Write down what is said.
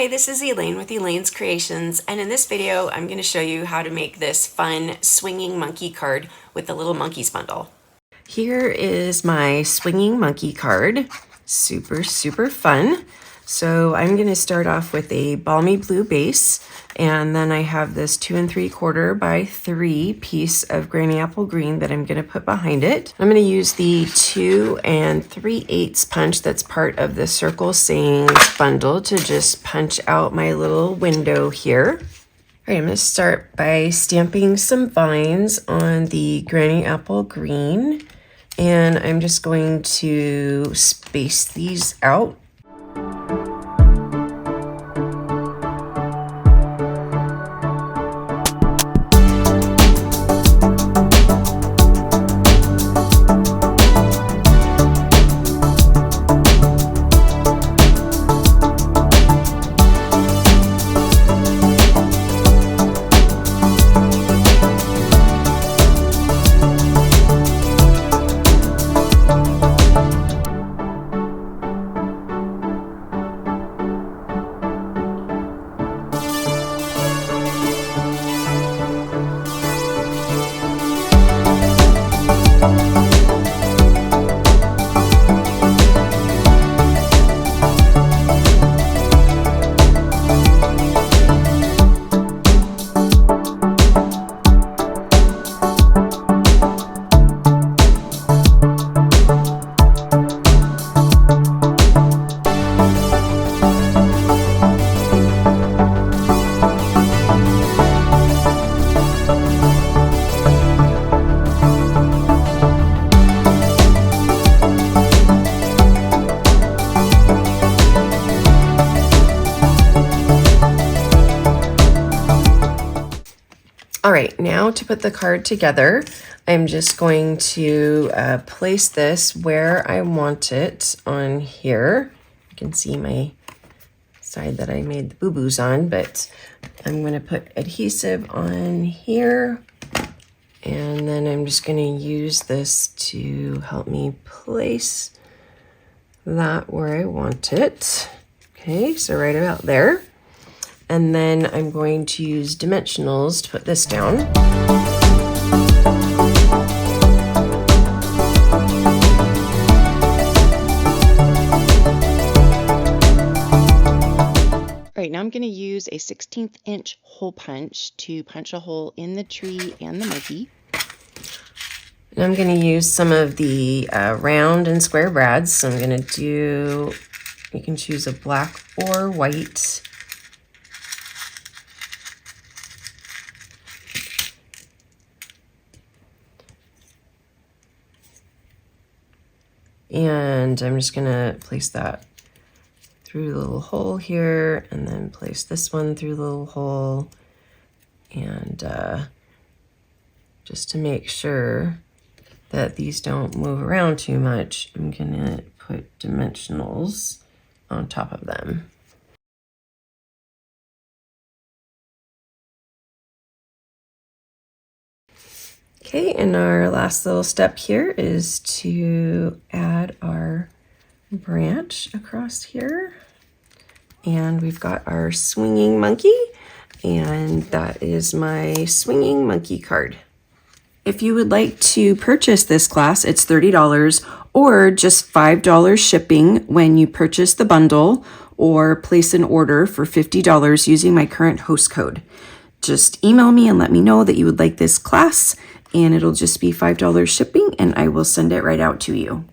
Hi, this is Elaine with Elaine's Creations, and in this video I'm going to show you how to make this fun swinging monkey card with the little monkeys bundle. Here is my swinging monkey card. Super fun. So I'm going to start off with a balmy blue base, and then I have this 2 3/4 by 3 piece of granny apple green that I'm going to put behind it. I'm going to use the 2 3/8 punch that's part of the Circle Sayings bundle to just punch out my little window here. All right, I'm going to start by stamping some vines on the granny apple green, and I'm just going to space these out. All right, now to put the card together, I'm just going to place this where I want it on here. You can see my side that I made the boo-boos on, but I'm going to put adhesive on here, and then I'm just going to use this to help me place that where I want it. Okay, so right about there. And then I'm going to use dimensionals to put this down. All right, now I'm going to use a 1/16 inch hole punch to punch a hole in the tree and the monkey. And I'm going to use some of the round and square brads. So I'm going to do, you can choose a black or white. And I'm just gonna place that through the little hole here, and then place this one through the little hole. And just to make sure that these don't move around too much, I'm gonna put dimensionals on top of them. Okay, and our last little step here is to add our branch across here. And we've got our swinging monkey, and that is my swinging monkey card. If you would like to purchase this class, it's $30 or just $5 shipping when you purchase the bundle or place an order for $50 using my current host code. Just email me and let me know that you would like this class, and it'll just be $5 shipping, and I will send it right out to you.